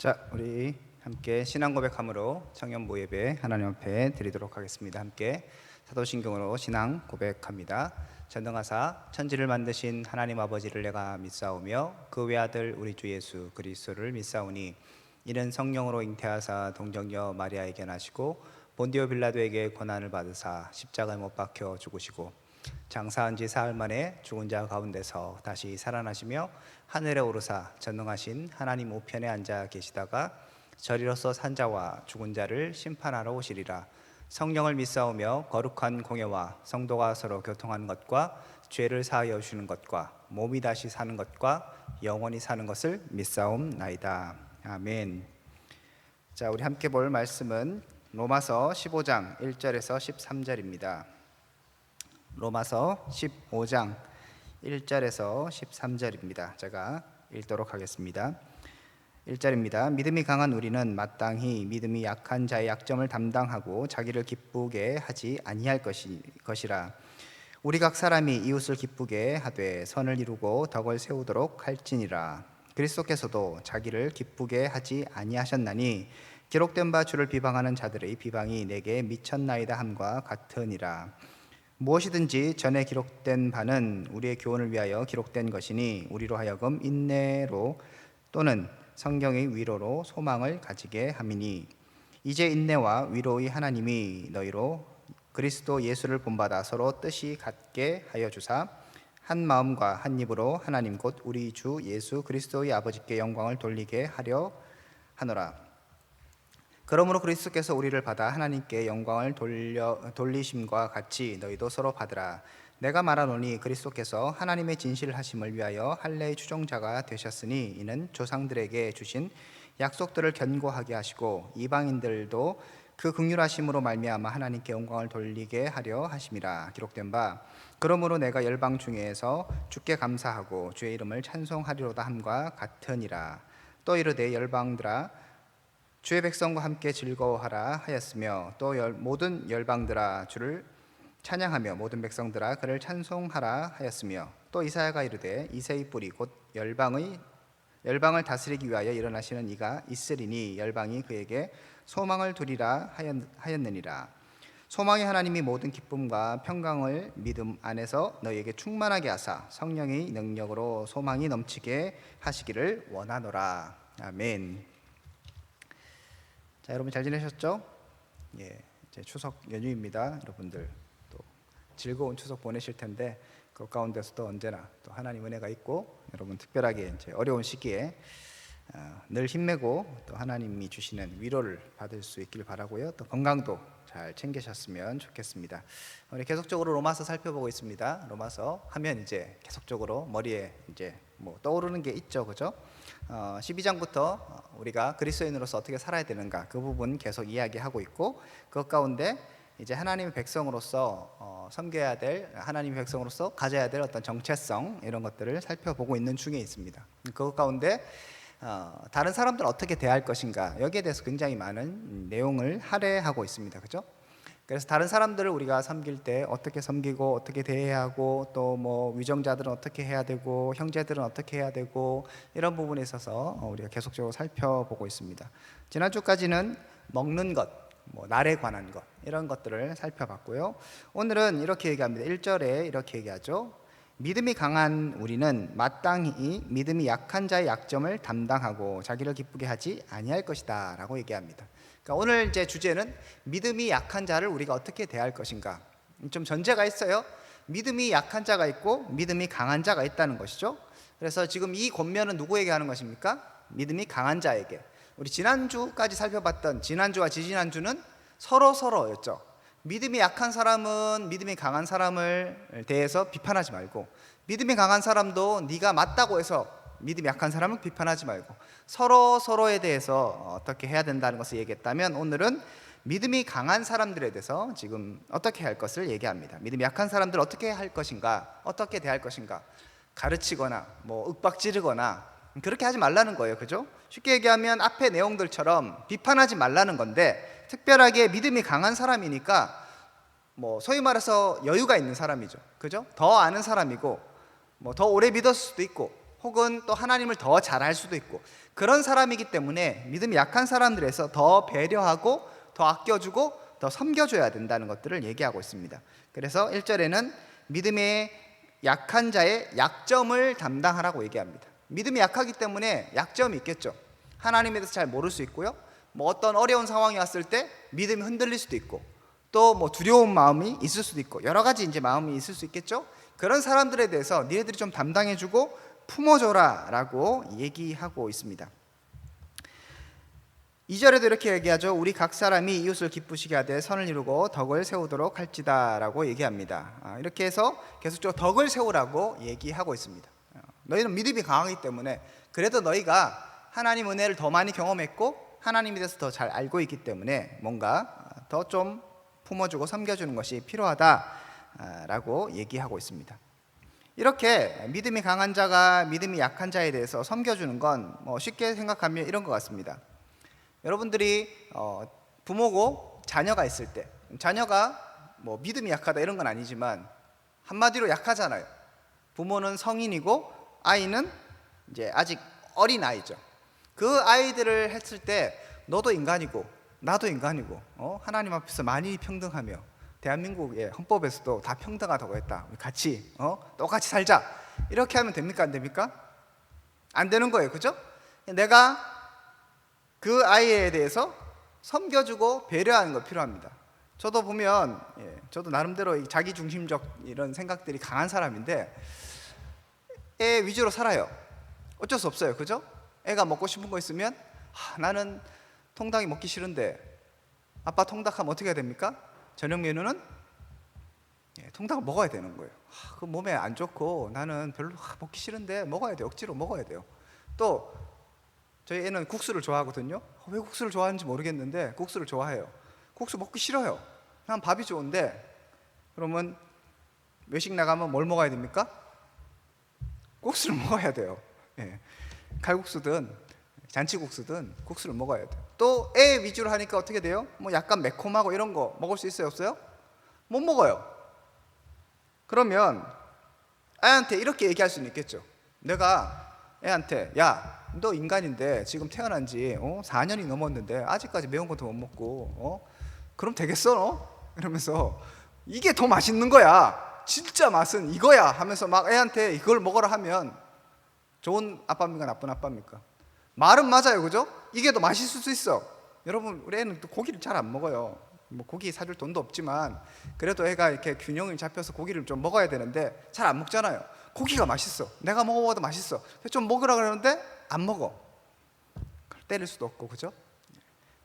자, 우리 함께 신앙 고백함으로 청년부 예배 하나님 앞에 드리도록 하겠습니다. 함께 사도신경으로 신앙 고백합니다. 전능하사 천지를 만드신 하나님 아버지를 내가 믿사오며 그 외아들 우리 주 예수 그리스도를 믿사오니 이는 성령으로 잉태하사 동정녀 마리아에게 나시고 본디오 빌라도에게 고난을 받으사 십자가에 못 박혀 죽으시고 장사한 지 사흘 만에 죽은 자 가운데서 다시 살아나시며 하늘에 오르사 전능하신 하나님 우편에 앉아 계시다가 저리로서 산 자와 죽은 자를 심판하러 오시리라. 성령을 믿사오며 거룩한 공예와 성도가 서로 교통하는 것과 죄를 사하여 주시는 것과 몸이 다시 사는 것과 영원히 사는 것을 믿사옵나이다. 아멘. 자, 우리 함께 볼 말씀은 로마서 15장 1절에서 13절입니다. 로마서 15장 1절에서 13절입니다. 제가 읽도록 하겠습니다. 1절입니다. 믿음이 강한 우리는 마땅히 믿음이 약한 자의 약점을 담당하고 자기를 기쁘게 하지 아니할 것이라. 우리 각 사람이 이웃을 기쁘게 하되 선을 이루고 덕을 세우도록 할지니라. 그리스도께서도 자기를 기쁘게 하지 아니하셨나니 기록된 바 주를 비방하는 자들의 비방이 내게 미쳤나이다 함과 같으니라. 무엇이든지 전에 기록된 바는 우리의 교훈을 위하여 기록된 것이니 우리로 하여금 인내로 또는 성경의 위로로 소망을 가지게 함이니 이제 인내와 위로의 하나님이 너희로 그리스도 예수를 본받아 서로 뜻이 같게 하여 주사 한 마음과 한 입으로 하나님 곧 우리 주 예수 그리스도의 아버지께 영광을 돌리게 하려 하노라. 그러므로 그리스도께서 우리를 받아 하나님께 영광을 돌리심과 같이 너희도 서로 받으라. 내가 말하노니 그리스도께서 하나님의 진실하심을 위하여 할례의 추종자가 되셨으니 이는 조상들에게 주신 약속들을 견고하게 하시고 이방인들도 그 긍휼하심으로 말미암아 하나님께 영광을 돌리게 하려 하심이라. 기록된 바 그러므로 내가 열방 중에서 주께 감사하고 주의 이름을 찬송하리로다 함과 같으니라. 또 이르되 열방들아 주의 백성과 함께 즐거워하라 하였으며 또 모든 열방들아 주를 찬양하며 모든 백성들아 그를 찬송하라 하였으며 또 이사야가 이르되 이새의 뿌리 곧 열방을 다스리기 위하여 일어나시는 이가 있으리니 열방이 그에게 소망을 두리라 하였느니라. 소망의 하나님이 모든 기쁨과 평강을 믿음 안에서 너희에게 충만하게 하사 성령의 능력으로 소망이 넘치게 하시기를 원하노라. 아멘. 자, 여러분 잘 지내셨죠? 예, 이제 추석 연휴입니다. 여러분들 또 즐거운 추석 보내실 텐데 그 가운데서도 언제나 또 하나님 은혜가 있고 여러분 특별하게 이제 어려운 시기에 늘 힘내고 또 하나님이 주시는 위로를 받을 수 있길 바라고요. 또 건강도 잘 챙기셨으면 좋겠습니다. 우리 계속적으로 로마서 살펴보고 있습니다. 로마서 하면 이제 계속적으로 머리에 이제 뭐 떠오르는 게 있죠, 그죠? 12장부터 우리가 그리스도인으로서 어떻게 살아야 되는가 그 부분 계속 이야기하고 있고 그 가운데 이제 하나님의 백성으로서 섬겨야 될 하나님의 백성으로서 가져야 될 어떤 정체성 이런 것들을 살펴보고 있는 중에 있습니다. 그 가운데 다른 사람들 어떻게 대할 것인가 여기에 대해서 굉장히 많은 내용을 할애하고 있습니다. 그죠? 그래서 다른 사람들을 우리가 섬길 때 어떻게 섬기고 어떻게 대해야 하고 또 뭐 위정자들은 어떻게 해야 되고 형제들은 어떻게 해야 되고 이런 부분에 있어서 우리가 계속적으로 살펴보고 있습니다. 지난주까지는 먹는 것, 뭐 날에 관한 것 이런 것들을 살펴봤고요. 오늘은 이렇게 얘기합니다. 1절에 이렇게 얘기하죠. 믿음이 강한 우리는 마땅히 믿음이 약한 자의 약점을 담당하고 자기를 기쁘게 하지 아니할 것이다 라고 얘기합니다. 그러니까 오늘 이제 주제는 믿음이 약한 자를 우리가 어떻게 대할 것인가. 좀 전제가 있어요. 믿음이 약한 자가 있고 믿음이 강한 자가 있다는 것이죠. 그래서 지금 이 권면은 누구에게 하는 것입니까? 믿음이 강한 자에게. 우리 지난주까지 살펴봤던 지난주와 지지난주는 서로였죠. 믿음이 약한 사람은 믿음이 강한 사람을 대해서 비판하지 말고 믿음이 강한 사람도 네가 맞다고 해서 믿음이 약한 사람을 비판하지 말고 서로에 대해서 어떻게 해야 된다는 것을 얘기했다면 오늘은 믿음이 강한 사람들에 대해서 지금 어떻게 할 것을 얘기합니다. 믿음이 약한 사람들 어떻게 할 것인가, 어떻게 대할 것인가, 가르치거나 뭐 윽박지르거나 그렇게 하지 말라는 거예요. 그죠? 쉽게 얘기하면 앞의 내용들처럼 비판하지 말라는 건데 특별하게 믿음이 강한 사람이니까 뭐 소위 말해서 여유가 있는 사람이죠. 그죠? 더 아는 사람이고 뭐 더 오래 믿었을 수도 있고 혹은 또 하나님을 더 잘할 수도 있고, 그런 사람이기 때문에 믿음이 약한 사람들에서 더 배려하고 더 아껴주고 더 섬겨줘야 된다는 것들을 얘기하고 있습니다. 그래서 1절에는 믿음의 약한 자의 약점을 담당하라고 얘기합니다. 믿음이 약하기 때문에 약점이 있겠죠. 하나님에 대해서 잘 모를 수 있고요, 뭐 어떤 어려운 상황이 왔을 때 믿음이 흔들릴 수도 있고, 또 뭐 두려운 마음이 있을 수도 있고, 여러 가지 이제 마음이 있을 수 있겠죠. 그런 사람들에 대해서 니네들이 좀 담당해주고 품어줘라 라고 얘기하고 있습니다. 2절에도 이렇게 얘기하죠. 우리 각 사람이 이웃을 기쁘시게 하되 선을 이루고 덕을 세우도록 할지다 라고 얘기합니다. 이렇게 해서 계속적으로 덕을 세우라고 얘기하고 있습니다. 너희는 믿음이 강하기 때문에, 그래도 너희가 하나님 은혜를 더 많이 경험했고 하나님에 대해서 더 잘 알고 있기 때문에 뭔가 더 좀 품어주고 섬겨주는 것이 필요하다라고 얘기하고 있습니다. 이렇게 믿음이 강한 자가 믿음이 약한 자에 대해서 섬겨주는 건 뭐 쉽게 생각하면 이런 것 같습니다. 여러분들이 부모고 자녀가 있을 때, 자녀가 뭐 믿음이 약하다 이런 건 아니지만 한마디로 약하잖아요. 부모는 성인이고 아이는 이제 아직 어린 아이죠. 그 아이들을 했을 때 너도 인간이고 나도 인간이고 하나님 앞에서 만인이 평등하며 대한민국의 헌법에서도 다 평등하다고 했다. 우리 같이 똑같이 살자. 이렇게 하면 됩니까? 안 됩니까? 안 되는 거예요. 그죠? 내가 그 아이에 대해서 섬겨주고 배려하는 거 필요합니다. 저도 보면 저도 나름대로 자기중심적 이런 생각들이 강한 사람인데 애 위주로 살아요. 어쩔 수 없어요. 그죠? 애가 먹고 싶은 거 있으면 나는 통닭이 먹기 싫은데 아빠 통닭하면 어떻게 해야 됩니까? 저녁 메뉴는 통닭을 먹어야 되는 거예요. 그 몸에 안 좋고 나는 별로 먹기 싫은데 먹어야 돼요. 억지로 먹어야 돼요. 또 저희 애는 국수를 좋아하거든요. 왜 국수를 좋아하는지 모르겠는데 국수를 좋아해요. 국수 먹기 싫어요. 난 밥이 좋은데, 그러면 외식 나가면 뭘 먹어야 됩니까? 국수를 먹어야 돼요. 칼국수든 잔치국수든 국수를 먹어야 돼요. 또 애 위주로 하니까 어떻게 돼요? 뭐 약간 매콤하고 이런 거 먹을 수 있어요? 없어요? 못 먹어요. 그러면 애한테 이렇게 얘기할 수는 있겠죠. 내가 애한테 야, 너 인간인데 지금 태어난 지 4년이 넘었는데 아직까지 매운 것도 못 먹고 그럼 되겠어 너? 이러면서 이게 더 맛있는 거야, 진짜 맛은 이거야 하면서 막 애한테 이걸 먹어라 하면 좋은 아빠입니까? 나쁜 아빠입니까? 말은 맞아요. 그죠? 이게 더 맛있을 수 있어. 여러분, 우리 애는 또 고기를 잘 안 먹어요. 뭐 고기 사줄 돈도 없지만 그래도 애가 이렇게 균형이 잡혀서 고기를 좀 먹어야 되는데 잘 안 먹잖아요. 고기가 맛있어. 내가 먹어봐도 맛있어. 좀 먹으라 그러는데 안 먹어. 때릴 수도 없고, 그죠?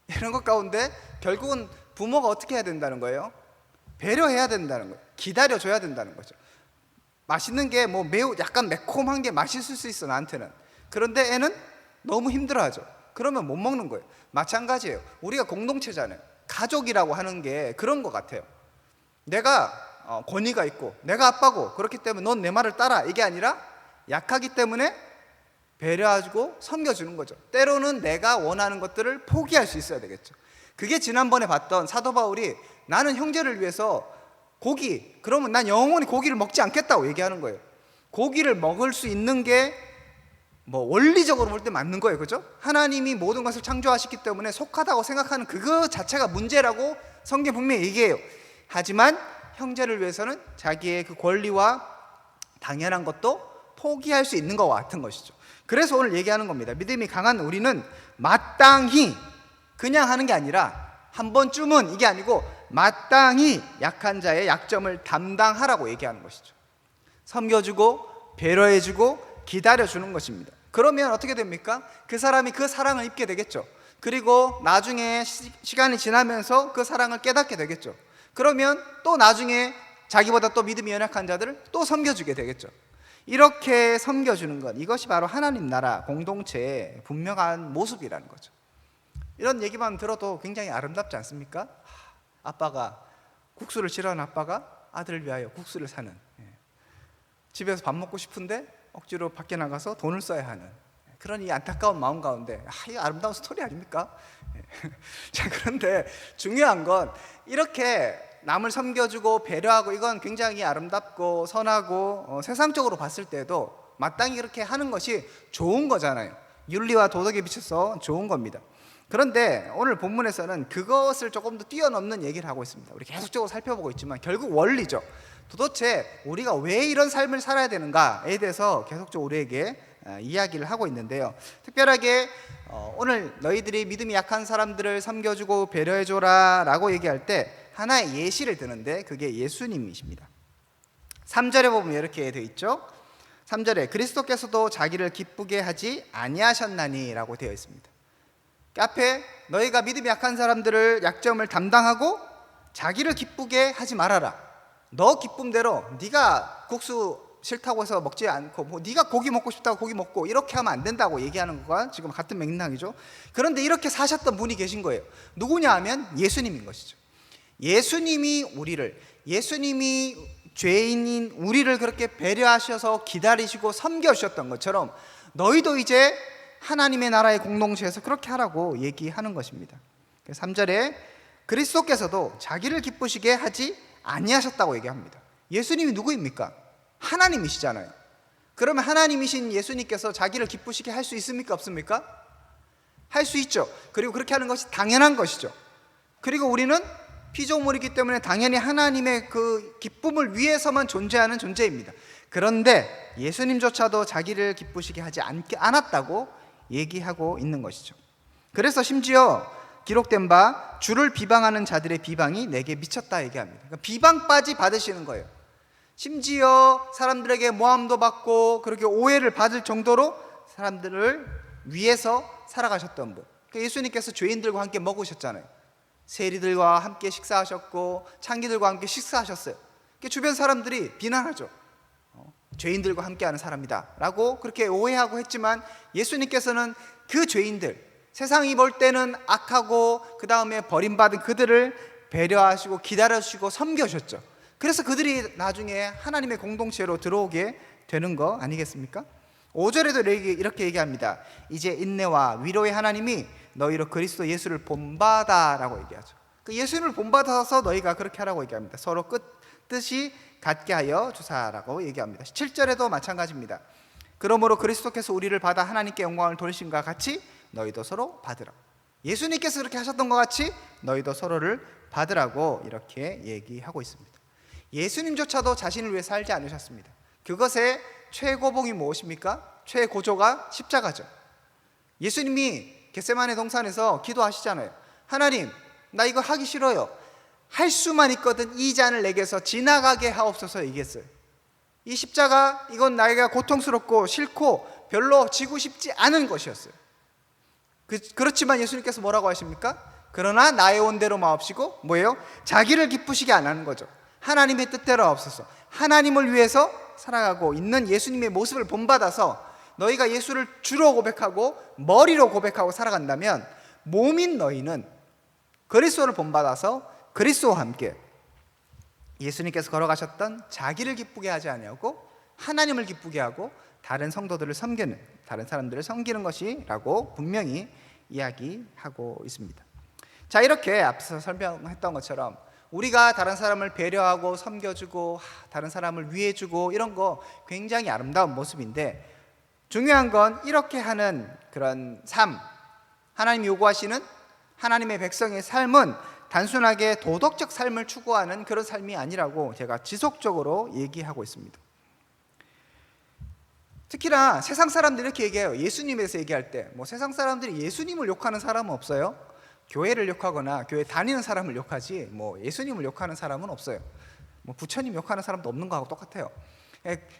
이런 것 가운데 결국은 부모가 어떻게 해야 된다는 거예요? 배려해야 된다는 거예요. 기다려줘야 된다는 거죠. 맛있는 게 뭐 매우 약간 매콤한 게 맛있을 수 있어, 나한테는. 그런데 애는 너무 힘들어하죠. 그러면 못 먹는 거예요. 마찬가지예요. 우리가 공동체잖아요. 가족이라고 하는 게 그런 것 같아요. 내가 권위가 있고 내가 아빠고 그렇기 때문에 넌 내 말을 따라, 이게 아니라 약하기 때문에 배려하고 섬겨주는 거죠. 때로는 내가 원하는 것들을 포기할 수 있어야 되겠죠. 그게 지난번에 봤던 사도 바울이 나는 형제를 위해서 고기, 그러면 난 영원히 고기를 먹지 않겠다고 얘기하는 거예요. 고기를 먹을 수 있는 게 뭐 원리적으로 볼 때 맞는 거예요. 그죠? 하나님이 모든 것을 창조하셨기 때문에 속하다고 생각하는 그거 자체가 문제라고 성경 분명히 얘기해요. 하지만 형제를 위해서는 자기의 그 권리와 당연한 것도 포기할 수 있는 것과 같은 것이죠. 그래서 오늘 얘기하는 겁니다. 믿음이 강한 우리는 마땅히 그냥 하는 게 아니라 한 번쯤은, 이게 아니고 마땅히 약한 자의 약점을 담당하라고 얘기하는 것이죠. 섬겨주고 배려해주고 기다려주는 것입니다. 그러면 어떻게 됩니까? 그 사람이 그 사랑을 입게 되겠죠. 그리고 나중에 시간이 지나면서 그 사랑을 깨닫게 되겠죠. 그러면 또 나중에 자기보다 또 믿음이 연약한 자들을 또 섬겨주게 되겠죠. 이렇게 섬겨주는 것, 이것이 바로 하나님 나라 공동체의 분명한 모습이라는 거죠. 이런 얘기만 들어도 굉장히 아름답지 않습니까? 아빠가, 국수를 싫어하는 아빠가 아들을 위하여 국수를 사는, 집에서 밥 먹고 싶은데 억지로 밖에 나가서 돈을 써야 하는 그런 이 안타까운 마음 가운데 이 아름다운 스토리 아닙니까? 자, 그런데 중요한 건 이렇게 남을 섬겨주고 배려하고 이건 굉장히 아름답고 선하고 세상적으로 봤을 때도 마땅히 그렇게 하는 것이 좋은 거잖아요. 윤리와 도덕에 비춰서 좋은 겁니다. 그런데 오늘 본문에서는 그것을 조금 더 뛰어넘는 얘기를 하고 있습니다. 우리 계속적으로 살펴보고 있지만 결국 원리죠. 도대체 우리가 왜 이런 삶을 살아야 되는가에 대해서 계속적으로 우리에게 이야기를 하고 있는데요. 특별하게 오늘 너희들이 믿음이 약한 사람들을 섬겨주고 배려해줘라 라고 얘기할 때 하나의 예시를 드는데 그게 예수님이십니다. 3절에 보면 이렇게 되어 있죠. 3절에 그리스도께서도 자기를 기쁘게 하지 아니하셨나니 라고 되어 있습니다. 앞에 너희가 믿음이 약한 사람들을 약점을 담당하고 자기를 기쁘게 하지 말아라. 너 기쁨대로 네가 국수 싫다고 해서 먹지 않고 뭐 네가 고기 먹고 싶다고 고기 먹고 이렇게 하면 안 된다고 얘기하는 것과 지금 같은 맥락이죠. 그런데 이렇게 사셨던 분이 계신 거예요. 누구냐 하면 예수님인 것이죠. 예수님이 죄인인 우리를 그렇게 배려하셔서 기다리시고 섬겨주셨던 것처럼 너희도 이제 하나님의 나라의 공동체에서 그렇게 하라고 얘기하는 것입니다. 3절에 그리스도께서도 자기를 기쁘시게 하지 아니하셨다고 얘기합니다. 예수님이 누구입니까? 하나님이시잖아요. 그러면 하나님이신 예수님께서 자기를 기쁘시게 할 수 있습니까? 없습니까? 할 수 있죠. 그리고 그렇게 하는 것이 당연한 것이죠. 그리고 우리는 피조물이기 때문에 당연히 하나님의 그 기쁨을 위해서만 존재하는 존재입니다. 그런데 예수님조차도 자기를 기쁘시게 하지 않았다고 얘기하고 있는 것이죠. 그래서 심지어 기록된 바 주를 비방하는 자들의 비방이 내게 미쳤다 얘기합니다. 그러니까 비방까지 받으시는 거예요. 심지어 사람들에게 모함도 받고 그렇게 오해를 받을 정도로 사람들을 위해서 살아가셨던 분. 그러니까 예수님께서 죄인들과 함께 먹으셨잖아요. 세리들과 함께 식사하셨고 창기들과 함께 식사하셨어요. 그러니까 주변 사람들이 비난하죠. 죄인들과 함께하는 사람이다 라고 그렇게 오해하고 했지만 예수님께서는 그 죄인들, 세상이 볼 때는 악하고 그 다음에 버림받은 그들을 배려하시고 기다려주시고 섬겨주셨죠. 그래서 그들이 나중에 하나님의 공동체로 들어오게 되는 거 아니겠습니까? 5절에도 이렇게 얘기합니다. 이제 인내와 위로의 하나님이 너희로 그리스도 예수를 본받아 라고 얘기하죠. 그 예수님을 본받아서 너희가 그렇게 하라고 얘기합니다. 서로 뜻이 같게 하여 주사라고 얘기합니다. 7절에도 마찬가지입니다. 그러므로 그리스도께서 우리를 받아 하나님께 영광을 돌리심과 같이 너희도 서로 받으라. 예수님께서 그렇게 하셨던 것 같이 너희도 서로를 받으라고 이렇게 얘기하고 있습니다. 예수님조차도 자신을 위해 살지 않으셨습니다. 그것의 최고봉이 무엇입니까? 최고조가 십자가죠. 예수님이 겟세마네 동산에서 기도하시잖아요. 하나님, 나 이거 하기 싫어요. 할 수만 있거든 이 잔을 내게서 지나가게 하옵소서 얘기했어요. 이 십자가 이건 나에게 고통스럽고 싫고 별로 지고 싶지 않은 것이었어요. 그렇지만 예수님께서 뭐라고 하십니까? 그러나 나의 온대로 마옵시고 뭐예요? 자기를 기쁘시게 안 하는 거죠. 하나님의 뜻대로 하옵소서. 하나님을 위해서 살아가고 있는 예수님의 모습을 본받아서 너희가 예수를 주로 고백하고 머리로 고백하고 살아간다면 몸인 너희는 그리스도를 본받아서 그리스도와 함께 예수님께서 걸어가셨던 자기를 기쁘게 하지 아니하고 하나님을 기쁘게 하고 다른 성도들을 섬기는, 다른 사람들을 섬기는 것이라고 분명히 이야기하고 있습니다. 자, 이렇게 앞서 설명했던 것처럼 우리가 다른 사람을 배려하고 섬겨주고 다른 사람을 위해주고 이런 거 굉장히 아름다운 모습인데 중요한 건 이렇게 하는 그런 삶, 하나님이 요구하시는 하나님의 백성의 삶은 단순하게 도덕적 삶을 추구하는 그런 삶이 아니라고 제가 지속적으로 얘기하고 있습니다. 특히나 세상 사람들이 이렇게 얘기해요. 예수님에 대해서 얘기할 때 뭐 세상 사람들이 예수님을 욕하는 사람은 없어요. 교회를 욕하거나 교회 다니는 사람을 욕하지 뭐 예수님을 욕하는 사람은 없어요. 뭐 부처님 욕하는 사람도 없는 거하고 똑같아요.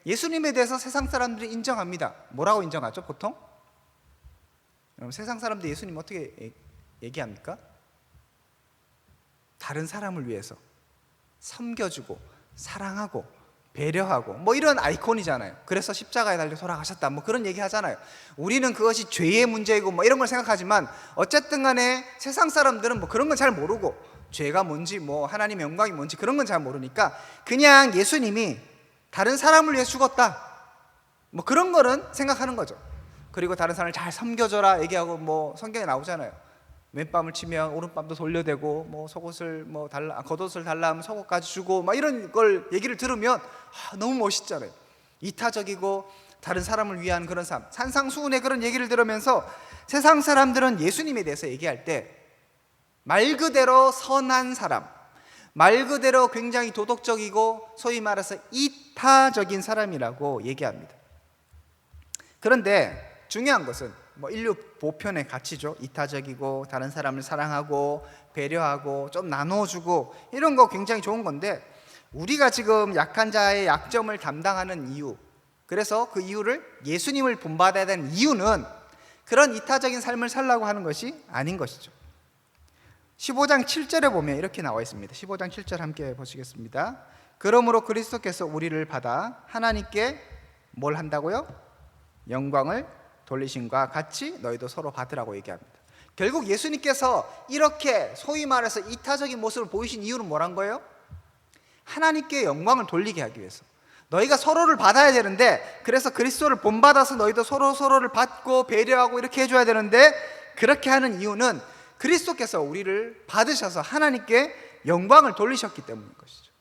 예수님에 대해서 세상 사람들이 인정합니다. 뭐라고 인정하죠 보통? 여러분, 세상 사람들이 예수님 어떻게 얘기합니까? 다른 사람을 위해서 섬겨주고 사랑하고 배려하고 뭐 이런 아이콘이잖아요. 그래서 십자가에 달려 돌아가셨다 뭐 그런 얘기 하잖아요. 우리는 그것이 죄의 문제이고 뭐 이런 걸 생각하지만 어쨌든 간에 세상 사람들은 뭐 그런 건 잘 모르고 죄가 뭔지 뭐 하나님의 영광이 뭔지 그런 건 잘 모르니까 그냥 예수님이 다른 사람을 위해 죽었다 뭐 그런 거는 생각하는 거죠. 그리고 다른 사람을 잘 섬겨줘라 얘기하고 뭐 성경에 나오잖아요. 왼밤을 치면 오른밤도 돌려대고 뭐 속옷을 뭐 겉옷을 달라 하면 속옷까지 주고 막 이런 걸 얘기를 들으면 너무 멋있잖아요. 이타적이고 다른 사람을 위한 그런 삶, 산상수훈의 그런 얘기를 들으면서 세상 사람들은 예수님에 대해서 얘기할 때 말 그대로 선한 사람, 말 그대로 굉장히 도덕적이고 소위 말해서 이타적인 사람이라고 얘기합니다. 그런데 중요한 것은 인류 보편의 가치죠. 이타적이고 다른 사람을 사랑하고 배려하고 좀 나눠주고 이런 거 굉장히 좋은 건데, 우리가 지금 약한 자의 약점을 담당하는 이유, 그래서 그 이유를 예수님을 본받아야 되는 이유는 그런 이타적인 삶을 살라고 하는 것이 아닌 것이죠. 15장 7절에 보면 이렇게 나와 있습니다. 15장 7절 함께 보시겠습니다. 그러므로 그리스도께서 우리를 받아 하나님께 뭘 한다고요? 영광을 돌리심과 같이 너희도 서로 받으라고 얘기합니다. 결국 예수님께서 이렇게 소위 말해서 이타적인 모습을 보이신 이유는 뭐란 거예요? 하나님께 영광을 돌리게 하기 위해서. 너희가 서로를 받아야 되는데, 그래서 그리스도를 본받아서 너희도 서로를 받고 배려하고 이렇게 해줘야 되는데, 그렇게 하는 이유는 그리스도께서 우리를 받으셔서 하나님께 영광을 돌리셨기 때문인 것이죠.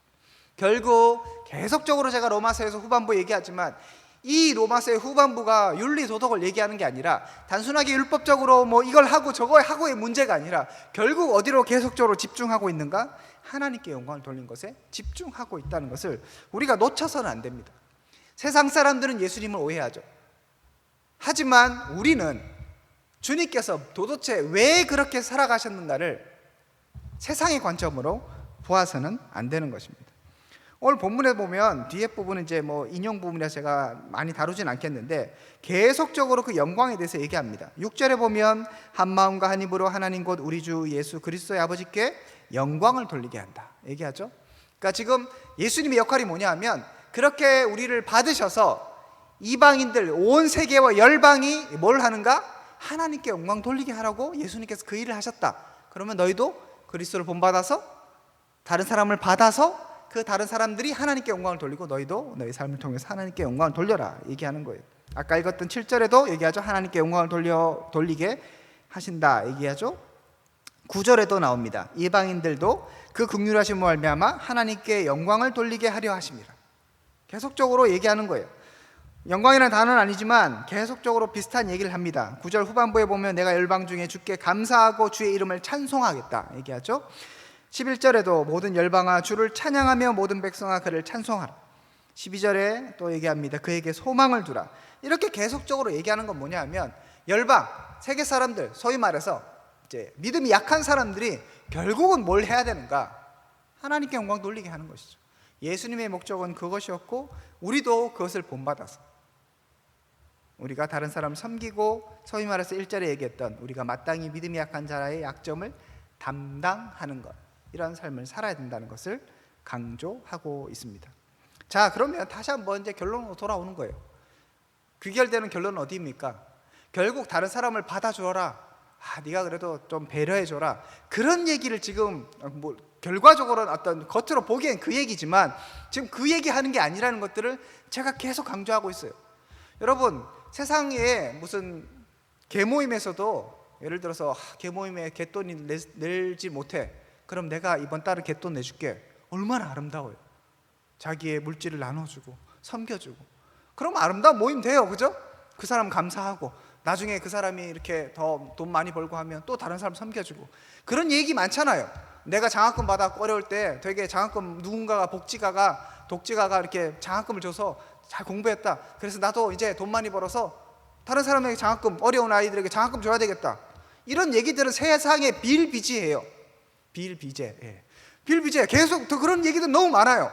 결국 계속적으로 제가 로마서에서 후반부 얘기하지만, 이 로마서의 후반부가 윤리 도덕을 얘기하는 게 아니라 단순하게 율법적으로 이걸 하고 저거 하고의 문제가 아니라, 결국 어디로 계속적으로 집중하고 있는가? 하나님께 영광을 돌린 것에 집중하고 있다는 것을 우리가 놓쳐서는 안 됩니다. 세상 사람들은 예수님을 오해하죠. 하지만 우리는 주님께서 도대체 왜 그렇게 살아가셨는가를 세상의 관점으로 보아서는 안 되는 것입니다. 오늘 본문에 보면 뒤에 부분은 이제 인용 부분이라 제가 많이 다루진 않겠는데, 계속적으로 그 영광에 대해서 얘기합니다. 6절에 보면 한 마음과 한 입으로 하나님 곧 우리 주 예수 그리스도의 아버지께 영광을 돌리게 한다 얘기하죠. 그러니까 지금 예수님의 역할이 뭐냐 하면, 그렇게 우리를 받으셔서 이방인들 온 세계와 열방이 뭘 하는가? 하나님께 영광 돌리게 하라고 예수님께서 그 일을 하셨다. 그러면 너희도 그리스도를 본받아서 다른 사람을 받아서 그 다른 사람들이 하나님께 영광을 돌리고 너희도 너희 삶을 통해서 하나님께 영광을 돌려라 얘기하는 거예요. 아까 읽었던 7절에도 얘기하죠. 하나님께 영광을 돌리게 하신다 얘기하죠. 9절에도 나옵니다. 이방인들도 그 긍휼하심으로 말미암아 하나님께 영광을 돌리게 하려 하심이라. 계속적으로 얘기하는 거예요. 영광이라는 단어는 아니지만 계속적으로 비슷한 얘기를 합니다. 9절 후반부에 보면 내가 열방 중에 주께 감사하고 주의 이름을 찬송하겠다 얘기하죠. 11절에도 모든 열방아 주를 찬양하며 모든 백성아 그를 찬송하라. 12절에 또 얘기합니다. 그에게 소망을 두라. 이렇게 계속적으로 얘기하는 건 뭐냐 하면, 열방, 세계 사람들, 소위 말해서 이제 믿음이 약한 사람들이 결국은 뭘 해야 되는가? 하나님께 영광 돌리게 하는 것이죠. 예수님의 목적은 그것이었고, 우리도 그것을 본받아서 우리가 다른 사람을 섬기고, 소위 말해서 1절에 얘기했던 우리가 마땅히 믿음이 약한 자의 약점을 담당하는 것, 이런 삶을 살아야 된다는 것을 강조하고 있습니다. 자, 그러면 다시 한번 이제 결론으로 돌아오는 거예요. 귀결되는 결론은 어디입니까? 결국 다른 사람을 받아주어라, 네가 그래도 좀 배려해줘라, 그런 얘기를 지금 결과적으로는 어떤 겉으로 보기엔 그 얘기지만 지금 그 얘기하는 게 아니라는 것들을 제가 계속 강조하고 있어요. 여러분, 세상에 무슨 개모임에서도 예를 들어서 개모임에 개돈이 내지 못해, 그럼 내가 이번 달에 개돈 내줄게. 얼마나 아름다워요. 자기의 물질을 나눠주고 섬겨주고, 그럼 아름다운 모임 돼요. 그죠? 그 사람 감사하고 나중에 그 사람이 이렇게 더 돈 많이 벌고 하면 또 다른 사람 섬겨주고, 그런 얘기 많잖아요. 내가 장학금 받아 어려울 때 되게 장학금 누군가가 독지가가 이렇게 장학금을 줘서 잘 공부했다. 그래서 나도 이제 돈 많이 벌어서 다른 사람에게 장학금, 어려운 아이들에게 장학금 줘야 되겠다. 이런 얘기들은 세상에 비일비재해요. 비일비재. 계속 더 그런 얘기도 너무 많아요.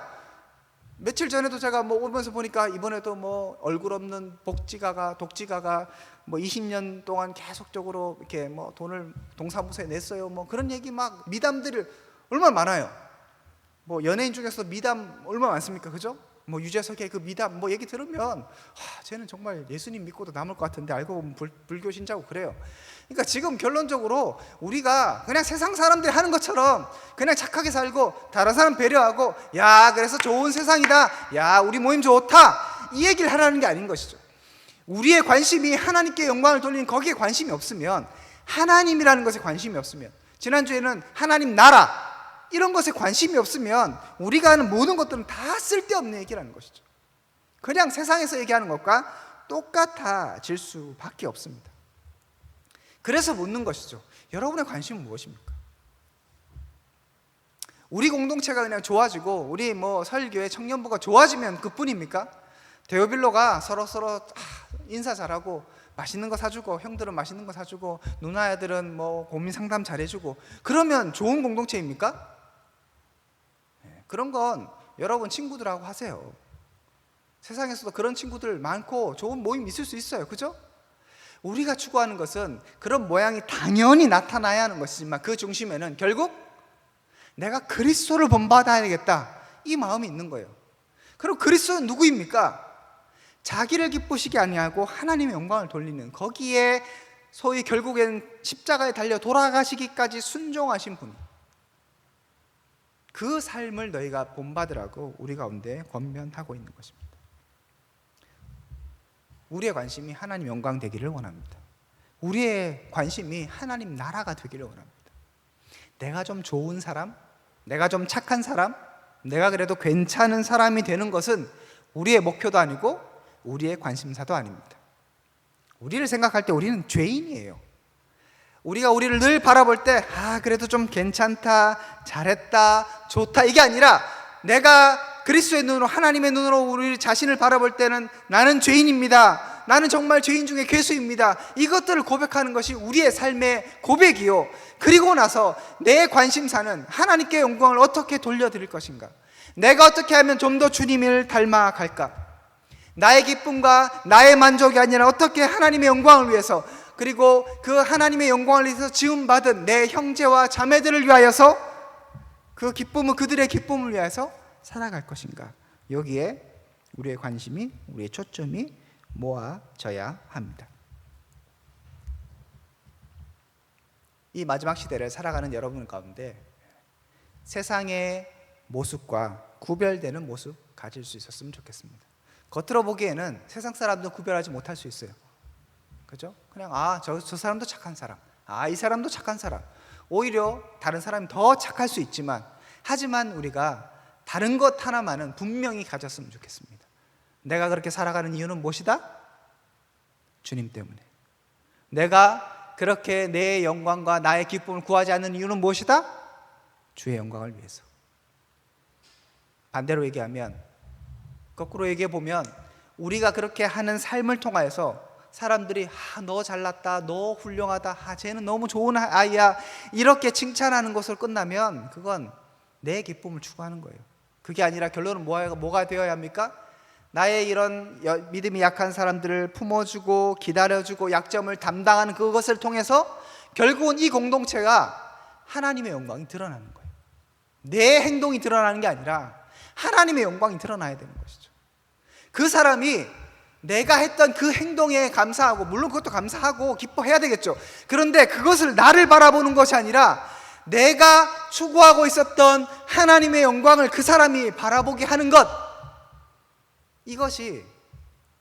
며칠 전에도 제가 오면서 보니까 이번에도 얼굴 없는 독지가가 20년 동안 계속적으로 이렇게 돈을 동사무소에 냈어요. 그런 얘기 미담들이 얼마나 많아요. 연예인 중에서 미담 얼마나 많습니까? 그죠? 유재석의 그 미담 얘기 들으면 쟤는 정말 예수님 믿고도 남을 것 같은데 알고 보면 불교 신자고 그래요. 그러니까 지금 결론적으로 우리가 그냥 세상 사람들이 하는 것처럼 그냥 착하게 살고 다른 사람 배려하고, 야 그래서 좋은 세상이다, 야 우리 모임 좋다, 이 얘기를 하라는 게 아닌 것이죠. 우리의 관심이 하나님께 영광을 돌리는 거기에 관심이 없으면, 하나님이라는 것에 관심이 없으면, 지난주에는 하나님 나라 이런 것에 관심이 없으면 우리가 하는 모든 것들은 다 쓸데없는 얘기라는 것이죠. 그냥 세상에서 얘기하는 것과 똑같아질 수밖에 없습니다. 그래서 묻는 것이죠. 여러분의 관심은 무엇입니까? 우리 공동체가 그냥 좋아지고 우리 설교회 청년부가 좋아지면 그뿐입니까? 데오빌로가 서로 인사 잘하고 맛있는 거 사주고, 형들은 맛있는 거 사주고, 누나애들은 고민 상담 잘해주고, 그러면 좋은 공동체입니까? 그런 건 여러분 친구들하고 하세요. 세상에서도 그런 친구들 많고 좋은 모임 있을 수 있어요. 그죠? 우리가 추구하는 것은 그런 모양이 당연히 나타나야 하는 것이지만 그 중심에는 결국 내가 그리스도를 본받아야겠다, 이 마음이 있는 거예요. 그럼 그리스도는 누구입니까? 자기를 기쁘시게 아니하고 하나님의 영광을 돌리는, 거기에 소위 결국엔 십자가에 달려 돌아가시기까지 순종하신 분, 그 삶을 너희가 본받으라고 우리 가운데 권면하고 있는 것입니다. 우리의 관심이 하나님 영광 되기를 원합니다. 우리의 관심이 하나님 나라가 되기를 원합니다. 내가 좀 좋은 사람, 내가 좀 착한 사람, 내가 그래도 괜찮은 사람이 되는 것은 우리의 목표도 아니고 우리의 관심사도 아닙니다. 우리를 생각할 때 우리는 죄인이에요. 우리가 우리를 늘 바라볼 때 그래도 좀 괜찮다, 잘했다, 좋다, 이게 아니라 내가 그리스도의 눈으로, 하나님의 눈으로 우리 자신을 바라볼 때는 나는 죄인입니다, 나는 정말 죄인 중에 괴수입니다, 이것들을 고백하는 것이 우리의 삶의 고백이요, 그리고 나서 내 관심사는 하나님께 영광을 어떻게 돌려드릴 것인가, 내가 어떻게 하면 좀 더 주님을 닮아갈까, 나의 기쁨과 나의 만족이 아니라 어떻게 하나님의 영광을 위해서, 그리고 그 하나님의 영광을 위해서 지음받은 내 형제와 자매들을 위하여서 그 기쁨은 그들의 기쁨을 위해서 살아갈 것인가, 여기에 우리의 관심이, 우리의 초점이 모아져야 합니다. 이 마지막 시대를 살아가는 여러분 가운데 세상의 모습과 구별되는 모습 가질 수 있었으면 좋겠습니다. 겉으로 보기에는 세상 사람도 구별하지 못할 수 있어요. 그죠? 그냥 저 사람도 착한 사람, 이 사람도 착한 사람, 오히려 다른 사람이 더 착할 수 있지만, 하지만 우리가 다른 것 하나만은 분명히 가졌으면 좋겠습니다. 내가 그렇게 살아가는 이유는 무엇이다? 주님 때문에. 내가 그렇게 내 영광과 나의 기쁨을 구하지 않는 이유는 무엇이다? 주의 영광을 위해서. 반대로 얘기하면, 거꾸로 얘기해 보면, 우리가 그렇게 하는 삶을 통하여서 사람들이 너 잘났다, 너 훌륭하다, 쟤는 너무 좋은 아이야, 이렇게 칭찬하는 것으로 끝나면 그건 내 기쁨을 추구하는 거예요. 그게 아니라 결론은 뭐가 되어야 합니까? 나의 이런 믿음이 약한 사람들을 품어주고 기다려주고 약점을 담당하는 그것을 통해서 결국은 이 공동체가 하나님의 영광이 드러나는 거예요. 내 행동이 드러나는 게 아니라 하나님의 영광이 드러나야 되는 것이죠. 그 사람이 내가 했던 그 행동에 감사하고, 물론 그것도 감사하고 기뻐해야 되겠죠. 그런데 그것을 나를 바라보는 것이 아니라 내가 추구하고 있었던 하나님의 영광을 그 사람이 바라보게 하는 것, 이것이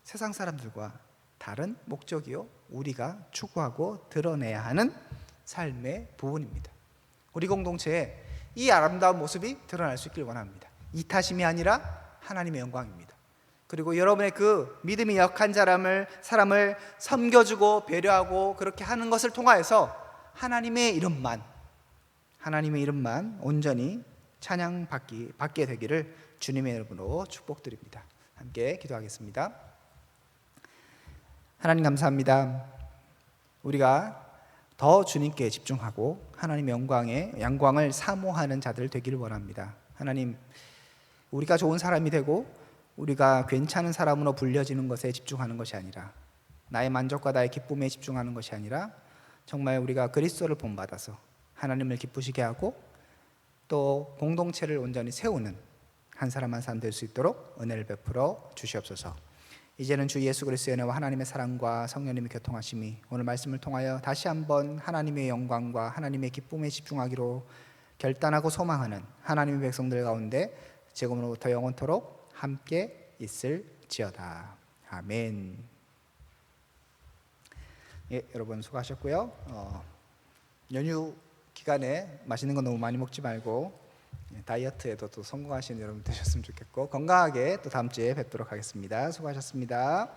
세상 사람들과 다른 목적이요, 우리가 추구하고 드러내야 하는 삶의 부분입니다. 우리 공동체에 이 아름다운 모습이 드러날 수 있길 원합니다. 이타심이 아니라 하나님의 영광입니다. 그리고 여러분의 그 믿음이 약한 사람을 섬겨주고 배려하고 그렇게 하는 것을 통하여서 하나님의 이름만 온전히 찬양받게 되기를 주님의 이름으로 축복드립니다. 함께 기도하겠습니다. 하나님 감사합니다. 우리가 더 주님께 집중하고 하나님의 영광을 사모하는 자들 되기를 원합니다. 하나님, 우리가 좋은 사람이 되고 우리가 괜찮은 사람으로 불려지는 것에 집중하는 것이 아니라, 나의 만족과 나의 기쁨에 집중하는 것이 아니라, 정말 우리가 그리스도를 본받아서 하나님을 기쁘시게 하고 또 공동체를 온전히 세우는 한 사람 한 사람 될 수 있도록 은혜를 베풀어 주시옵소서. 이제는 주 예수 그리스도의 은혜와 하나님의 사랑과 성령님의 교통하심이 오늘 말씀을 통하여 다시 한번 하나님의 영광과 하나님의 기쁨에 집중하기로 결단하고 소망하는 하나님의 백성들 가운데 지금으로부터 영원토록 함께 있을지어다. 아멘. 여러분 수고하셨고요. 연휴 기간에 맛있는 거 너무 많이 먹지 말고 다이어트에도 또 성공하시는 여러분 되셨으면 좋겠고, 건강하게 또 다음 주에 뵙도록 하겠습니다. 수고하셨습니다.